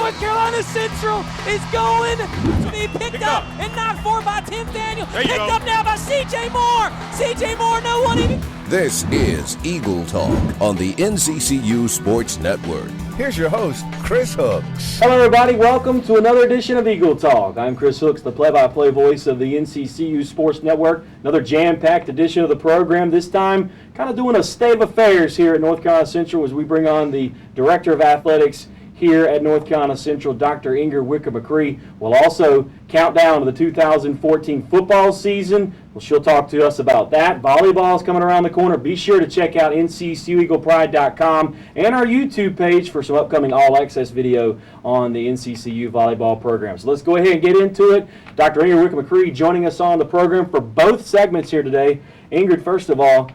North Carolina Central is going to be picked up and knocked for by Tim Daniel. Picked up now by C.J. Moore. C.J. Moore, no one even. This is Eagle Talk on the NCCU Sports Network. Here's your host, Chris Hooks. Hello, everybody. Welcome to another edition of Eagle Talk. I'm Chris Hooks, the play-by-play voice of the NCCU Sports Network. Another jam-packed edition of the program. This time, kind of doing a state of affairs here at North Carolina Central as we bring on the Director of Athletics here at North Carolina Central, Dr. Ingrid Wicker-McCree. We'll also count down to the 2014 football season. Well, she'll talk to us about that. Volleyball is coming around the corner. Be sure to check out NCCUEaglePride.com and our YouTube page for some upcoming all-access video on the NCCU volleyball program. So let's go ahead and get into it. Dr. Ingrid Wicker-McCree joining us on the program for both segments here today. Ingrid, first of all,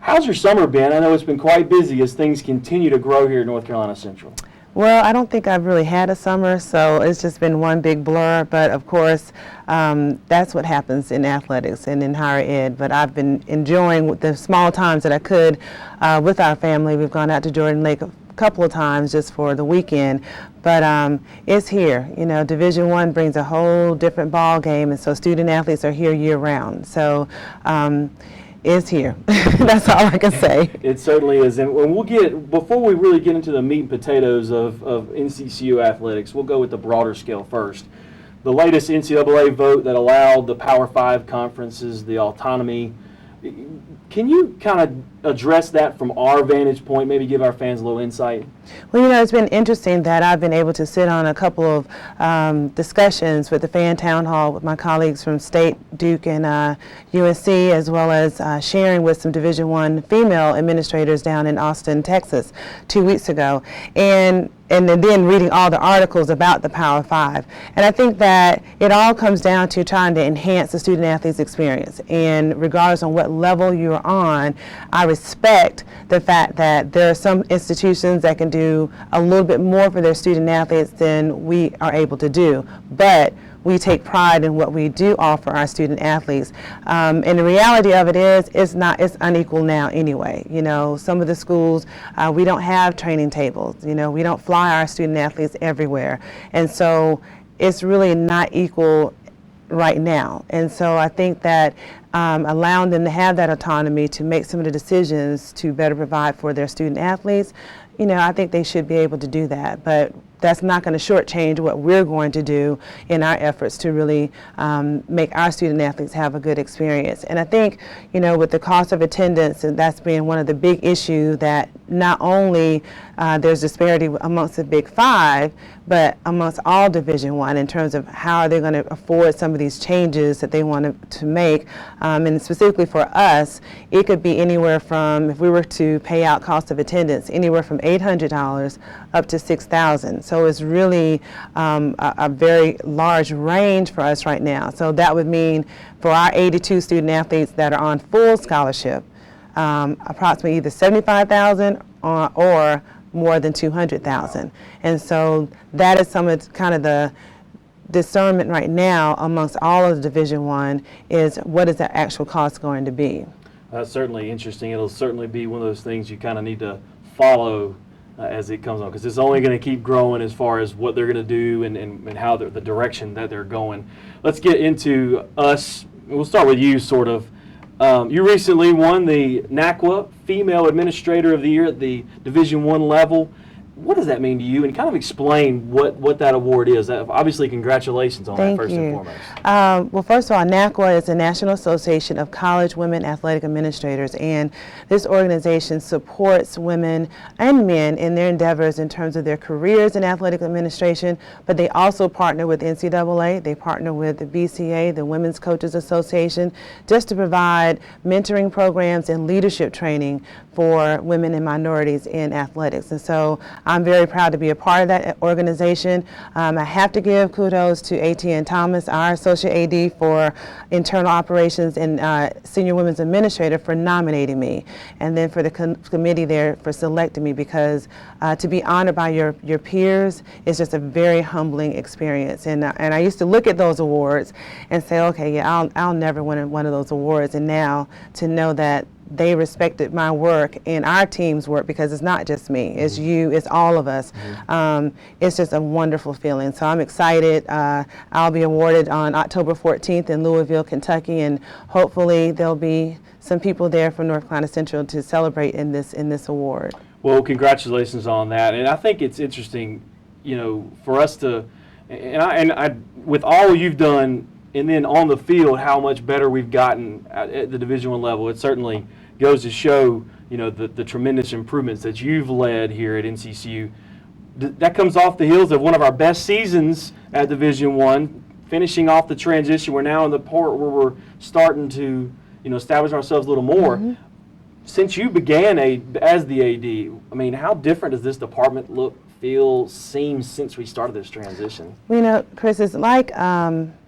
how's your summer been? I know it's been quite busy as things continue to grow here at North Carolina Central. Well, I don't think I've really had a summer, so it's just been one big blur. But of course, that's what happens in athletics and in higher ed. But I've been enjoying the small times that I could with our family. We've gone out to Jordan Lake a couple of times just for the weekend. But it's here. You know, Division I brings a whole different ball game, and so student athletes are here year round. So. Is here. That's all I can say. It certainly is. And we'll before we really get into the meat and potatoes of NCCU athletics, we'll go with the broader scale first. The latest NCAA vote that allowed the Power 5 conferences, the autonomy. Can you kind of address that from our vantage point, maybe give our fans a little insight? Well, you know, it's been interesting that I've been able to sit on a couple of discussions with the fan town hall with my colleagues from State, Duke, and UNC, as well as sharing with some Division I female administrators down in Austin, Texas, 2 weeks ago. And then reading all the articles about the Power 5. And I think that it all comes down to trying to enhance the student athlete's experience. And regardless on what level you're on, I respect the fact that there are some institutions that can do a little bit more for their student athletes than we are able to do. But we take pride in what we do offer our student athletes. And the reality of it is, it's unequal now anyway. You know, some of the schools, we don't have training tables. You know, we don't fly our student athletes everywhere. And so it's really not equal right now. And so I think that allowing them to have that autonomy to make some of the decisions to better provide for their student athletes, you know, I think they should be able to do that. But that's not going to shortchange what we're going to do in our efforts to really make our student athletes have a good experience. And I think, you know, with the cost of attendance, and that's been one of the big issues that not only there's disparity amongst the Big Five, but amongst all Division I in terms of how are they going to afford some of these changes that they want to make. And specifically for us, it could be anywhere from, if we were to pay out cost of attendance, anywhere from $800 up to $6,000. So it's really a very large range for us right now. So that would mean for our 82 student athletes that are on full scholarship, approximately either $75,000 or more than $200,000. And so that is some of kind of the discernment right now amongst all of the Division I is what is the actual cost going to be. That's certainly interesting. It'll certainly be one of those things you kind of need to follow as it comes on, because it's only going to keep growing as far as what they're going to do and how the direction that they're going. Let's get into us. We'll start with you, sort of. You recently won the Nakka Female Administrator of the Year at the Division I level. What does that mean to you? And kind of explain what that award is. Obviously, congratulations on that, first and foremost. Well, first of all, NACWA is the National Association of College Women Athletic Administrators, and this organization supports women and men in their endeavors in terms of their careers in athletic administration, but they also partner with NCAA, they partner with the BCA, the Women's Coaches Association, just to provide mentoring programs and leadership training for women and minorities in athletics. And so I'm very proud to be a part of that organization. I have to give kudos to A.T.N. Thomas, our Associate AD for Internal Operations and Senior Women's Administrator, for nominating me, and then for the committee there for selecting me, because to be honored by your peers is just a very humbling experience. And I used to look at those awards and say, okay, yeah, I'll never win one of those awards. And now to know that they respected my work and our team's work, because it's not just me, it's you, it's all of us. It's just a wonderful feeling. So I'm excited. I'll be awarded on October 14th in Louisville, Kentucky, and hopefully there'll be some people there from North Carolina Central to celebrate in this award. Well, congratulations on that. And I think it's interesting, for us to, and I with all you've done, and then on the field, how much better we've gotten at the Division I level. It certainly goes to show, the tremendous improvements that you've led here at NCCU. That comes off the heels of one of our best seasons at Division I, finishing off the transition. We're now in the part where we're starting to, establish ourselves a little more. Since you began as the AD, I mean, how different does this department look, feel, seem since we started this transition? Chris, it's like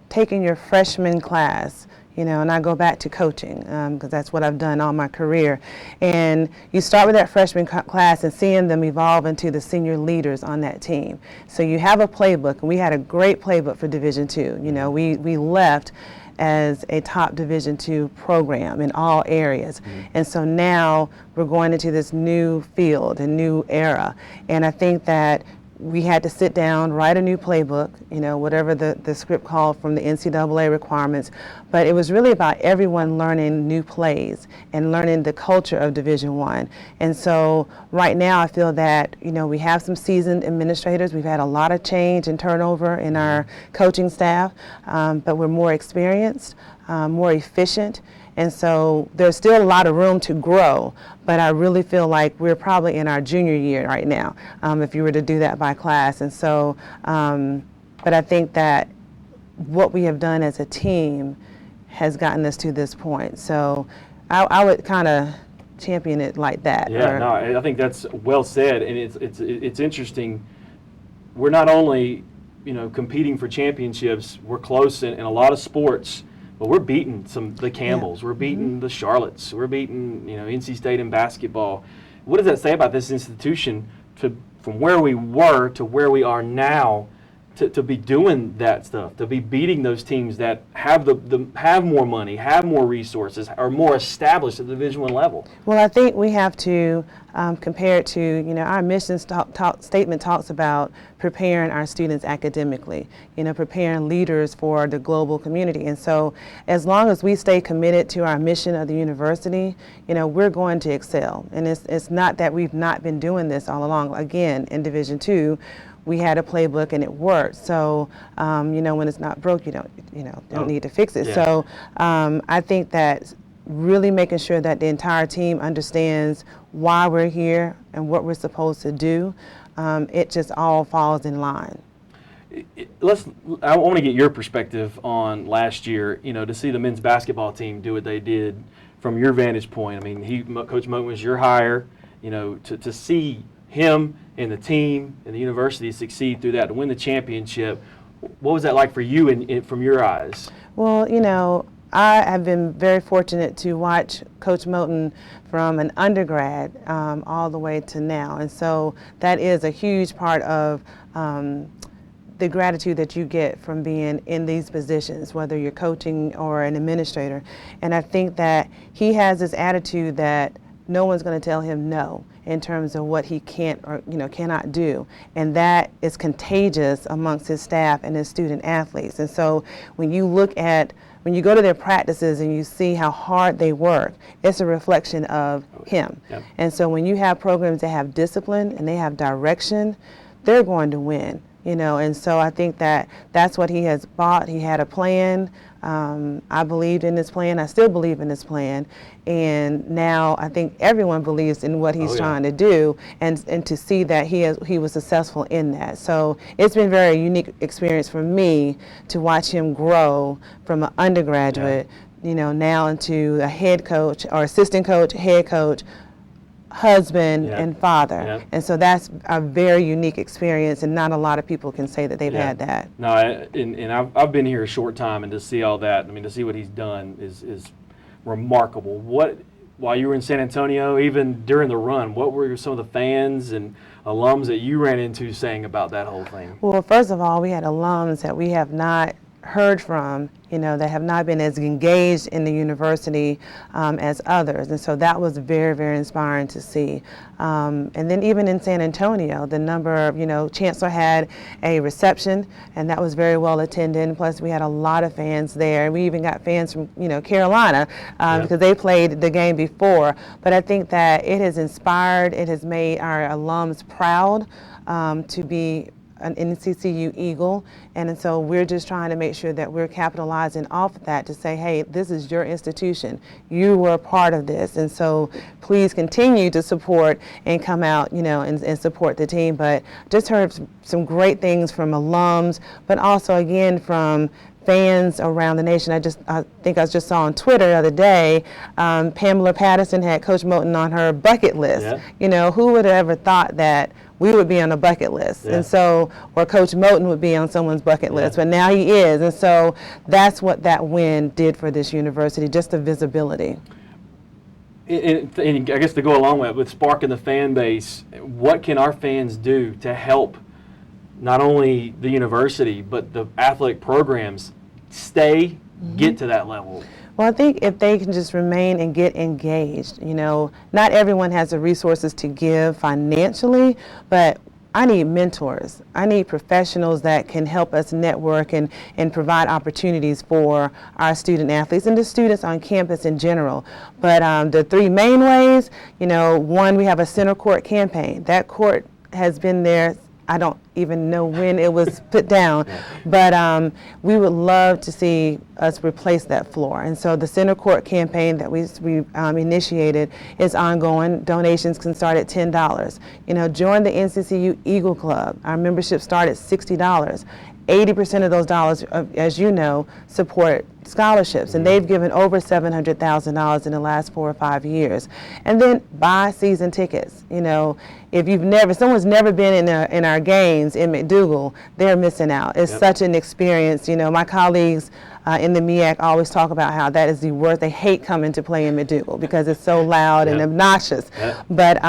taking your freshman class, and I go back to coaching because that's what I've done all my career. And you start with that freshman class and seeing them evolve into the senior leaders on that team. So you have a playbook, and we had a great playbook for Division II. We left as a top Division II program in all areas. And so now we're going into this new field, a new era. And I think that we had to sit down, write a new playbook, whatever the script called from the NCAA requirements. But it was really about everyone learning new plays and learning the culture of Division I. And so right now I feel that, we have some seasoned administrators. We've had a lot of change and turnover in our coaching staff, but we're more experienced, more efficient. And so there's still a lot of room to grow, but I really feel like we're probably in our junior year right now, if you were to do that by class. And so, but I think that what we have done as a team has gotten us to this point. So I would kind of champion it like that. Yeah, no, I think that's well said, and it's interesting. We're not only, competing for championships, we're close in a lot of sports. But we're beating the Campbells, we're beating the Charlottes, we're beating NC State in basketball. What does that say about this institution from where we were to where we are now, to be doing that stuff, to be beating those teams that have have more money, have more resources, are more established at the Division I level? Well, I think we have to compare it to, our mission statement talks about preparing our students academically, preparing leaders for the global community. And so as long as we stay committed to our mission of the university, we're going to excel. And it's not that we've not been doing this all along. Again, in Division II, we had a playbook and it worked. So, when it's not broke, you don't need to fix it. Yeah. So I think that really making sure that the entire team understands why we're here and what we're supposed to do, it just all falls in line. I want to get your perspective on last year, to see the men's basketball team do what they did from your vantage point. I mean, Coach Moten was your hire, to see him and the team and the university succeed through that, to win the championship. What was that like for you and from your eyes? Well, I have been very fortunate to watch Coach Moten from an undergrad all the way to now. And so that is a huge part of the gratitude that you get from being in these positions, whether you're coaching or an administrator. And I think that he has this attitude that no one's going to tell him no in terms of what he can't or cannot do, and that is contagious amongst his staff and his student athletes. And so when you go to their practices and you see how hard they work, it's a reflection of him. Yep. And so when you have programs that have discipline and they have direction, they're going to win. And so I think that that's what he has bought. He had a plan. I believed in his plan. I still believe in his plan. And now I think everyone believes in what he's trying to do, and to see that he was successful in that. So it's been a very unique experience for me to watch him grow from an undergraduate, now into a head coach or assistant coach, head coach, husband and father. And so that's a very unique experience, and not a lot of people can say that they've had that. No, and I've been here a short time, and to see all that, to see what he's done is remarkable. While you were in San Antonio, even during the run, what were some of the fans and alums that you ran into saying about that whole thing? Well, first of all, we had alums that we have not heard from, that have not been as engaged in the university as others. And so that was very, very inspiring to see. And then even in San Antonio, the number of, Chancellor had a reception, and that was very well attended. Plus, we had a lot of fans there. We even got fans from, Carolina because they played the game before. But I think that it has inspired, it has made our alums proud to be an NCCU Eagle, and so we're just trying to make sure that we're capitalizing off of that to say, hey, this is your institution. You were a part of this, and so please continue to support and come out, and support the team. But just heard some great things from alums, but also again from fans around the nation. I think I just saw on Twitter the other day, Pamela Patterson had Coach Moten on her bucket list. Yeah. Who would have ever thought that we would be on a bucket list, and so, or Coach Moten would be on someone's bucket list, but now he is, and so that's what that win did for this university, just the visibility. And I guess to go along with sparking the fan base, what can our fans do to help not only the university but the athletic programs get to that level? Well, I think if they can just remain and get engaged, not everyone has the resources to give financially, but I need mentors. I need professionals that can help us network and provide opportunities for our student athletes and the students on campus in general. But the three main ways, one, we have a center court campaign. That court has been there, I don't even know when it was put down, but we would love to see us replace that floor. And so the center court campaign that we initiated is ongoing. Donations can start at $10. Join the NCCU Eagle Club. Our membership starts at $60. 80% of those dollars, as you know, support scholarships, and they've given over $700,000 in the last 4 or 5 years. And then buy season tickets. If someone's never been in our games in McDougal, they're missing out. It's such an experience. My colleagues in the MEAC always talk about how that is the worst. They hate coming to play in McDougal because it's so loud and obnoxious. But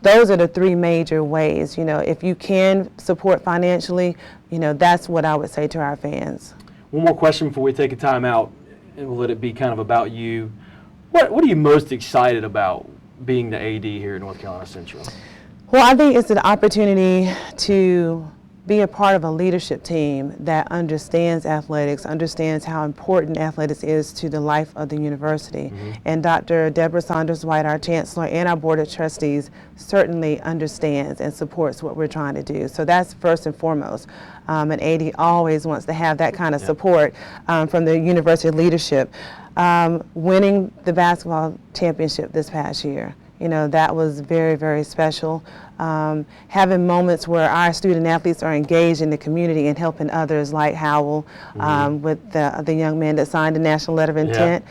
those are the three major ways. If you can support financially, that's what I would say to our fans. One more question before we take a time out, and we'll let it be kind of about you. What are you most excited about being the AD here at North Carolina Central? Well, I think it's an opportunity to be a part of a leadership team that understands athletics, understands how important athletics is to the life of the university. And Dr. Deborah Saunders-White, our Chancellor, and our Board of Trustees certainly understands and supports what we're trying to do. So that's first and foremost. An AD always wants to have that kind of support from the university leadership. Winning the basketball championship this past year, that was very, very special. Having moments where our student athletes are engaged in the community and helping others, like Howell with the young man that signed the National Letter of Intent.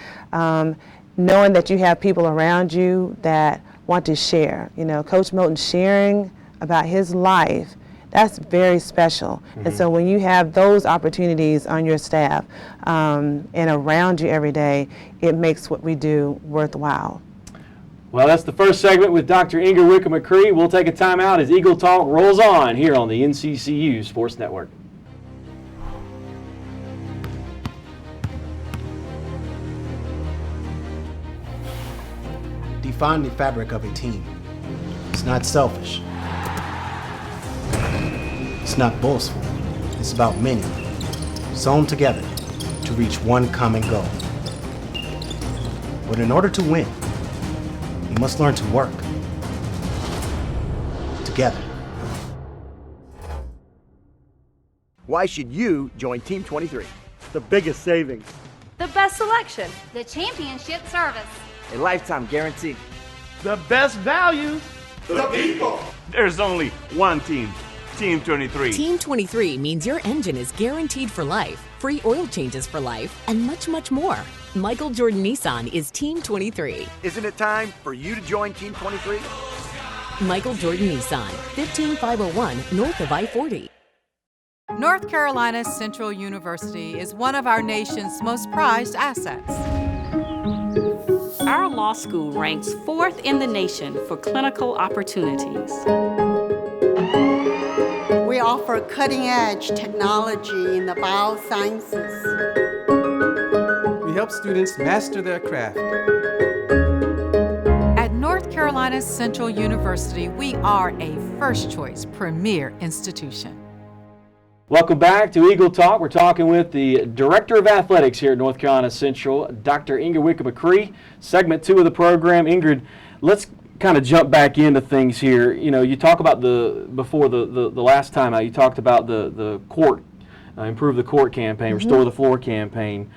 Knowing that you have people around you that want to share. Coach Moten sharing about his life, that's very special. And so when you have those opportunities on your staff and around you every day, it makes what we do worthwhile. Well, that's the first segment with Dr. Ingrid Wicker-McCree. We'll take a time out as Eagle Talk rolls on here on the NCCU Sports Network. Define the fabric of a team. It's not selfish. It's not boastful. It's about many, sewn together to reach one common goal. But in order to win, you must learn to work together. Why should you join Team 23? The biggest savings. The best selection. The championship service. A lifetime guarantee. The best values. The people. There's only one team. Team 23. Team 23 means your engine is guaranteed for life, free oil changes for life, and much, much more. Michael Jordan Nissan is Team 23. Isn't it time for you to join Team 23? Michael Jordan Nissan, 15501 north of I-40. North Carolina Central University is one of our nation's most prized assets. Our law school ranks 4th in the nation for clinical opportunities. We offer cutting-edge technology in the biosciences. We help students master their craft. At North Carolina Central University, we are a first-choice premier institution. Welcome back to Eagle Talk. We're talking with the Director of Athletics here at North Carolina Central, Dr. Ingrid Wicker-McCree. Segment 2 of the program. Ingrid, let's kind of jump back into things here. You know, you talk about before the last time out, you talked about the court, improve the court campaign, restore the floor campaign.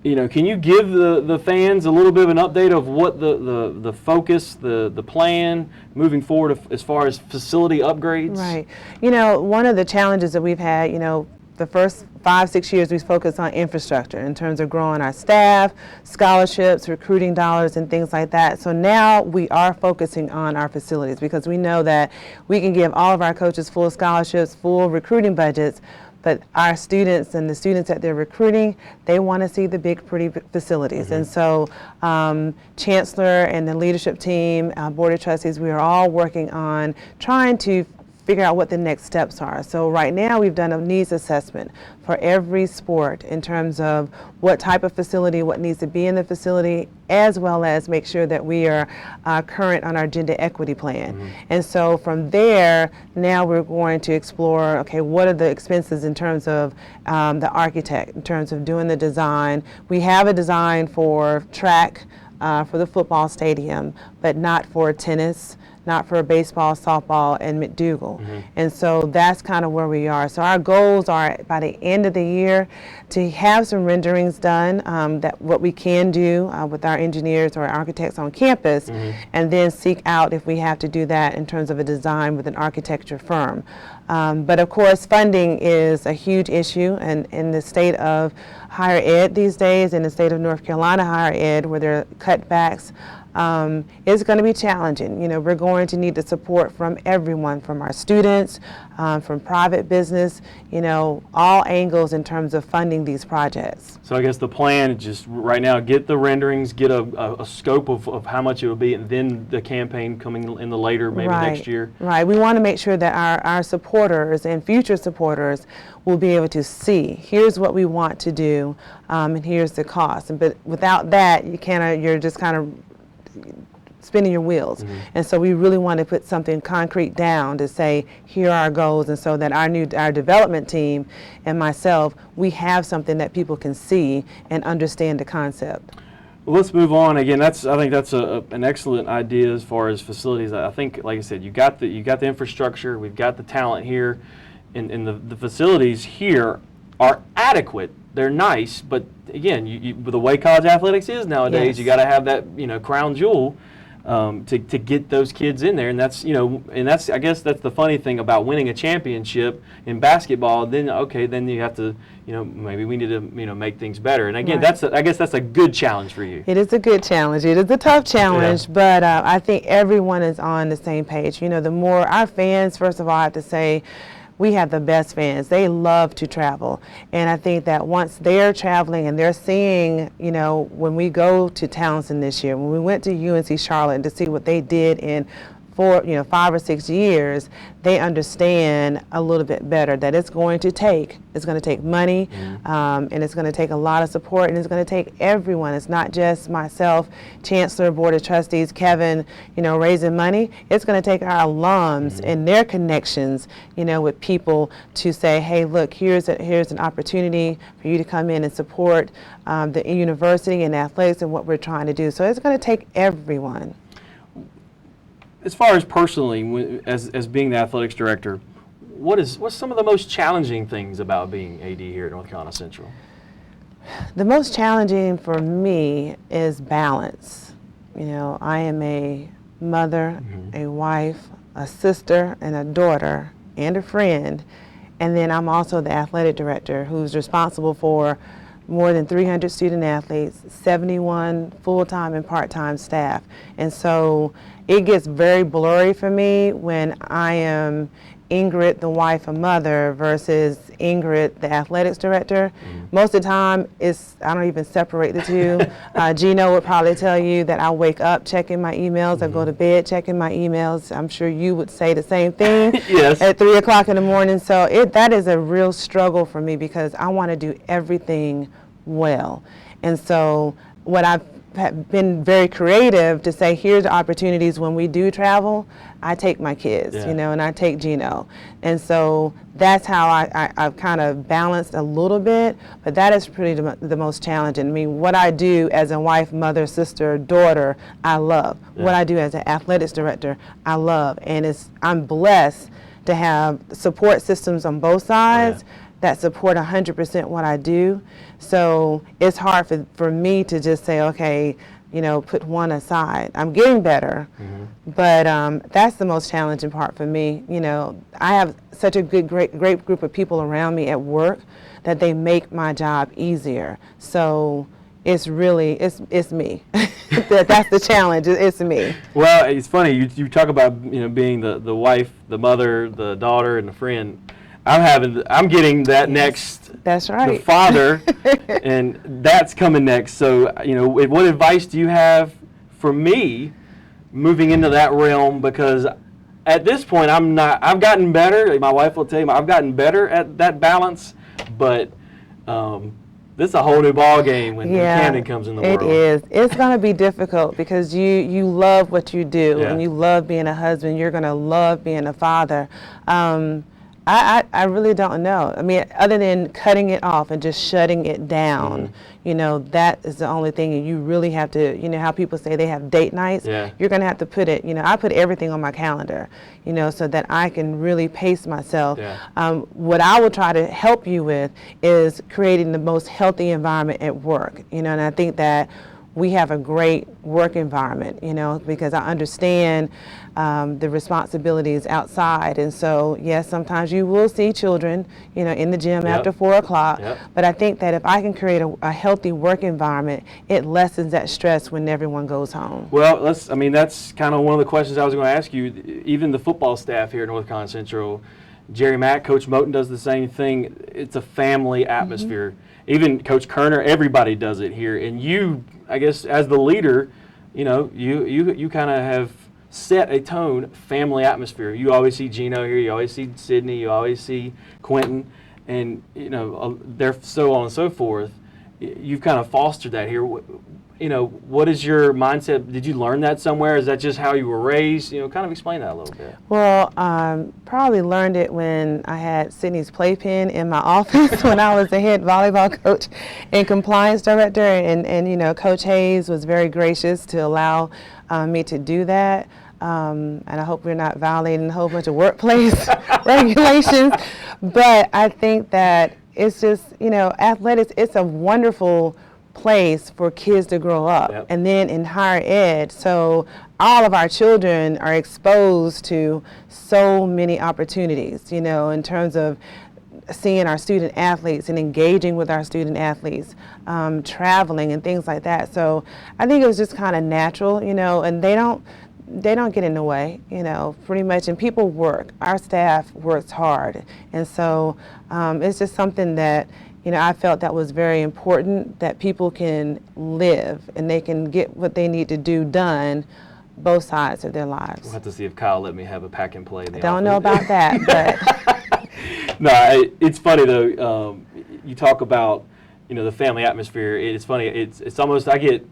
You know, can you give the fans a little bit of an update of what the focus, the plan moving forward as far as facility upgrades? Right. You know, one of the challenges that we've had, you know, the first 5-6 years we've focused on infrastructure in terms of growing our staff, scholarships, recruiting dollars, and things like that. So now we are focusing on our facilities because we know that we can give all of our coaches full scholarships, full recruiting budgets, but our students and the students that they're recruiting, they want to see the big, pretty facilities. And so Chancellor and the leadership team, Board of Trustees, we are all working on trying to figure out what the next steps are. So right now we've done a needs assessment for every sport in terms of what type of facility, what needs to be in the facility, as well as make sure that we are current on our gender equity plan. And so from there, now we're going to explore, okay, what are the expenses in terms of the architect, in terms of doing the design. We have a design for track for the football stadium, but not for tennis, not for baseball, softball, and McDougal. And so that's kind of where we are. So our goals are by the end of the year to have some renderings done, that what we can do with our engineers or architects on campus, and then seek out if we have to do that in terms of a design with an architecture firm. But of course, funding is a huge issue, and in the state of higher ed these days, in the state of North Carolina higher ed, where there are cutbacks, it's going to be challenging. You know, we're going to need the support from everyone, from our students, from private business, you know, all angles in terms of funding these projects. So I guess the plan is just right now get the renderings, get a scope of how much it will be, and then the campaign coming in the later, maybe next year. Right. We want to make sure that our supporters and future supporters will be able to see, here's what we want to do, and here's the cost. But without that, you're just kind of spinning your wheels. And so we really want to put something concrete down to say, here are our goals, and so that our development team and myself, we have something that people can see and understand the concept. Well, let's move on. Again, I think that's an excellent idea as far as facilities. I think, like I said, you got the infrastructure, we've got the talent here, and the facilities here are adequate. They're nice, but again, with the way college athletics is nowadays, you got to have that, you know, crown jewel to get those kids in there, and that's, you know, I guess that's the funny thing about winning a championship in basketball. Then then you have to, you know, maybe we need to, you know, make things better. And again, I guess that's a good challenge for you. It is a good challenge. It is a tough challenge, but I think everyone is on the same page. You know, the more our fans, first of all, I have to say, we have the best fans. They love to travel. And I think that once they're traveling and they're seeing, you know, when we go to Townsend this year, when we went to UNC Charlotte to see what they did in 5 or 6 years, they understand a little bit better that it's going to take money, and it's going to take a lot of support, and it's going to take everyone. It's not just myself, Chancellor, Board of Trustees, Kevin, you know, raising money. It's going to take our alums and their connections, you know, with people to say, hey, look, here's an opportunity for you to come in and support the university and athletics and what we're trying to do. So it's going to take everyone. As far as personally, as being the athletics director, what's some of the most challenging things about being AD here at North Carolina Central? The most challenging for me is balance. You know, I am a mother, a wife, a sister, and a daughter, and a friend, and then I'm also the athletic director who's responsible for more than 300 student athletes, 71 full-time and part-time staff. And so it gets very blurry for me when I am Ingrid, the wife and mother, versus Ingrid, the athletics director. Most of the time, I don't even separate the two. Gino would probably tell you that I wake up checking my emails, I go to bed checking my emails. I'm sure you would say the same thing. Yes. At 3 o'clock in the morning. So that is a real struggle for me because I want to do everything well. And so what I've been very creative to say, here's the opportunities when we do travel. I take my kids, you know, and I take Gino. And so that's how I've kind of balanced a little bit, but that is pretty the most challenging. I mean, what I do as a wife, mother, sister, daughter, I love. What I do as an athletics director, I love. And I'm blessed to have support systems on both sides that support 100% what I do. So it's hard for me to just say, okay, you know, put one aside. I'm getting better, but that's the most challenging part for me. You know, I have such a great group of people around me at work that they make my job easier. So it's really, it's me. That's the challenge, it's me. Well, it's funny, you talk about, you know, being the wife, the mother, the daughter, and the friend. I'm getting that next. That's right. The father, and that's coming next. So, you know, what advice do you have for me moving into that realm? Because at this point, I've gotten better. My wife will tell you, I've gotten better at that balance, but this is a whole new ball game when Camden comes in the world. It is. It's going to be difficult because you love what you do, and you love being a husband. You're going to love being a father. I really don't know. I mean, other than cutting it off and just shutting it down, you know, that is the only thing. And you really have to, you know, how people say they have date nights. You're going to have to put it, you know, I put everything on my calendar, you know, so that I can really pace myself. What I will try to help you with is creating the most healthy environment at work, you know, and I think that we have a great work environment, you know, because I understand the responsibilities outside. And so, yes, sometimes you will see children, you know, in the gym after 4 o'clock. But I think that if I can create a healthy work environment, it lessens that stress when everyone goes home. Well, that's kind of one of the questions I was going to ask you. Even the football staff here at North Carolina Central, Jerry Mack, Coach Moten does the same thing. It's a family atmosphere. Even Coach Kerner, everybody does it here. And you, I guess, as the leader, you know, you kind of have set a tone, family atmosphere. You always see Gino here, you always see Sydney, you always see Quentin, and, you know, they're so on and so forth. You've kind of fostered that here. You know, what is your mindset? Did you learn that somewhere? Is that just how you were raised? You know, kind of explain that a little bit. Well, probably learned it when I had Sydney's playpen in my office when I was the head volleyball coach and compliance director. And you know, Coach Hayes was very gracious to allow me to do that. And I hope we're not violating a whole bunch of workplace regulations. But I think that it's just, you know, athletics, it's a wonderful place for kids to grow up. And then in higher ed, so all of our children are exposed to so many opportunities, you know, in terms of seeing our student athletes and engaging with our student athletes, traveling and things like that. So I think it was just kind of natural, you know, and they don't get in the way, you know, pretty much. And people work. Our staff works hard. And so it's just something that, you know, I felt that was very important, that people can live and they can get what they need to do done both sides of their lives. We'll have to see if Kyle let me have a pack and play. I don't know about that, but. No, it's funny though. You talk about, you know, the family atmosphere. It's funny. It's almost, I get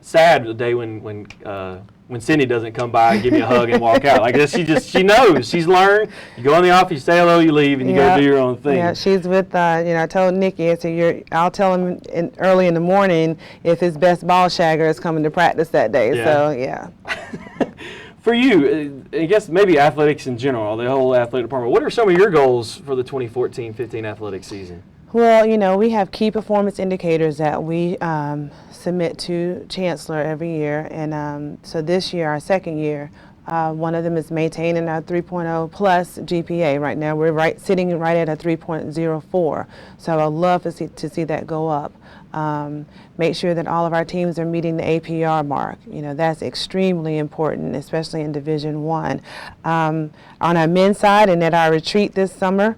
sad the day when Cindy doesn't come by and give me a hug and walk out. Like this, she knows. She's learned. You go in the office, you say hello, you leave, and you go do your own thing. Yeah, she's with, you know, I told Nikki, I said, I'll tell him early in the morning if his best ball shagger is coming to practice that day. So, yeah. For you, I guess maybe athletics in general, the whole athletic department, what are some of your goals for the 2014-15 athletic season? Well, you know, we have key performance indicators that we submit to Chancellor every year. And so this year, our second year, one of them is maintaining our 3.0 plus GPA. Right now, we're sitting right at a 3.04. So I'd love to see that go up. make sure that all of our teams are meeting the APR mark. You know, that's extremely important, especially in Division I. On our men's side and at our retreat this summer,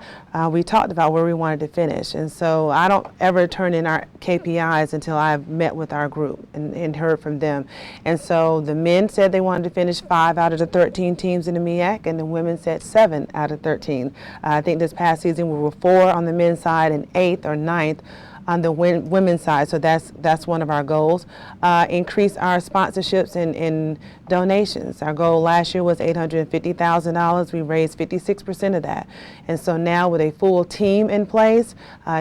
we talked about where we wanted to finish. And so I don't ever turn in our KPIs until I've met with our group and heard from them. And so the men said they wanted to finish 5 out of the 13 teams in the MEAC, and the women said 7 out of 13. I think this past season we were 4 on the men's side and 8th or 9th on the women's side, so that's one of our goals. Increase our sponsorships and donations. Our goal last year was $850,000. We raised 56% of that. And so now with a full team in place,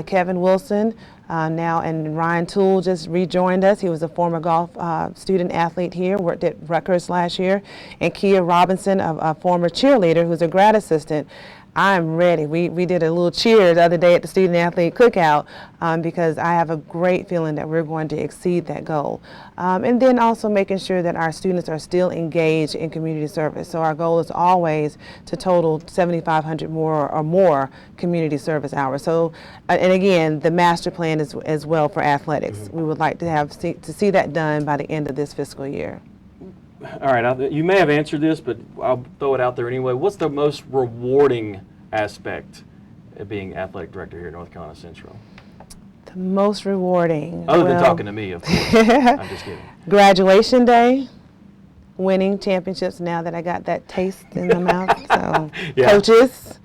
Kevin Wilson now and Ryan Toole just rejoined us. He was a former golf student athlete here, worked at Rutgers last year. And Kia Robinson, a former cheerleader who's a grad assistant. I'm ready. We did a little cheer the other day at the student athlete cookout because I have a great feeling that we're going to exceed that goal. And then also making sure that our students are still engaged in community service. So our goal is always to total 7,500 more community service hours. So, and again, the master plan is as well for athletics. Mm-hmm. We would like to see that done by the end of this fiscal year. All right, you may have answered this, but I'll throw it out there anyway. What's the most rewarding aspect of being athletic director here at North Carolina Central? The most rewarding? Other than talking to me, of course. I'm just kidding. Graduation day, winning championships now that I got that taste in my mouth. So, yeah. Coaches,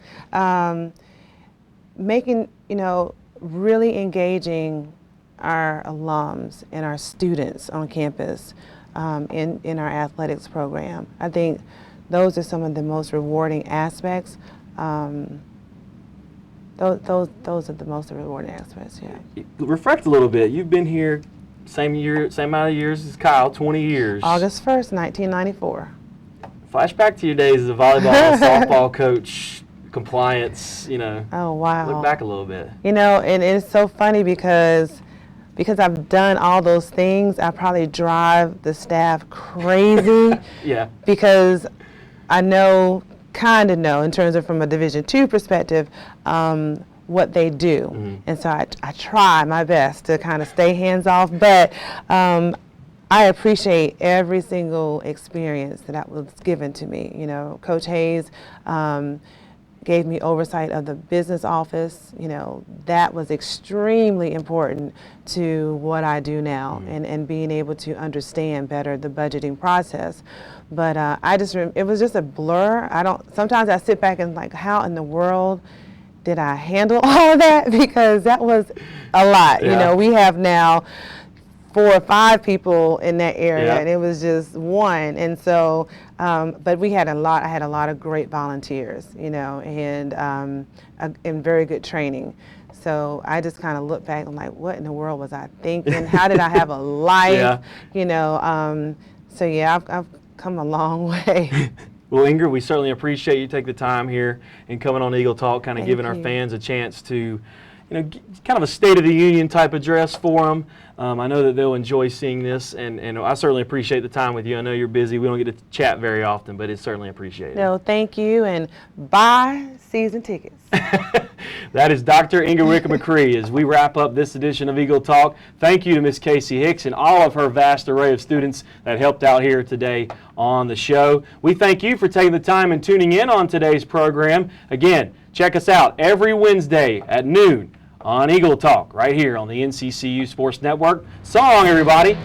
making, really engaging our alums and our students on campus. In our athletics program. I think those are some of the most rewarding aspects. Those are the most rewarding aspects, yeah. Reflect a little bit. You've been here same amount of years as Kyle, 20 years. August 1st, 1994. Flashback to your days as a volleyball and softball coach, compliance, Oh, wow. Look back a little bit. And it's so funny because I've done all those things, I probably drive the staff crazy. Yeah. Because I kind of know, in terms of from a Division II perspective, what they do. Mm-hmm. And so I try my best to kind of stay hands off, but I appreciate every single experience that was given to me. Coach Hayes gave me oversight of the business office. That was extremely important to what I do now, and being able to understand better the budgeting process. But it was just a blur. Sometimes I sit back and like, how in the world did I handle all of that? Because that was a lot. Yeah. We have now 4 or 5 people in that area, yeah. And it was just one. And so, but I had a lot of great volunteers, and very good training. So I just kind of look back and like, what in the world was I thinking? How did I have a life? Yeah. So yeah, I've come a long way. Well, Ingrid, we certainly appreciate you taking the time here and coming on Eagle Talk, kind of giving our fans a chance to, kind of a State of the Union type address for them. I know that they'll enjoy seeing this, and I certainly appreciate the time with you. I know you're busy. We don't get to chat very often, but it's certainly appreciated. No, thank you, and buy season tickets. That is Dr. Ingrid Wicker-McCree as we wrap up this edition of Eagle Talk. Thank you to Ms. Casey-Hicks and all of her vast array of students that helped out here today on the show. We thank you for taking the time and tuning in on today's program. Again, check us out every Wednesday at noon on Eagle Talk, right here on the NCCU Sports Network. So long, everybody.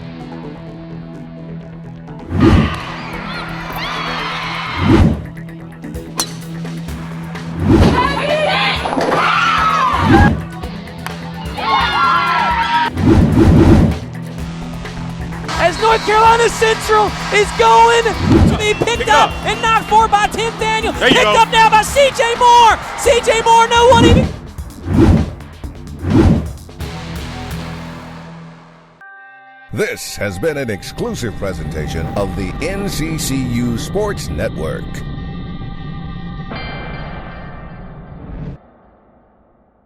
As North Carolina Central is going to be picked up and knocked for by Tim Daniel. Picked up now by C.J. Moore. C.J. Moore, no one even. This has been an exclusive presentation of the NCCU Sports Network.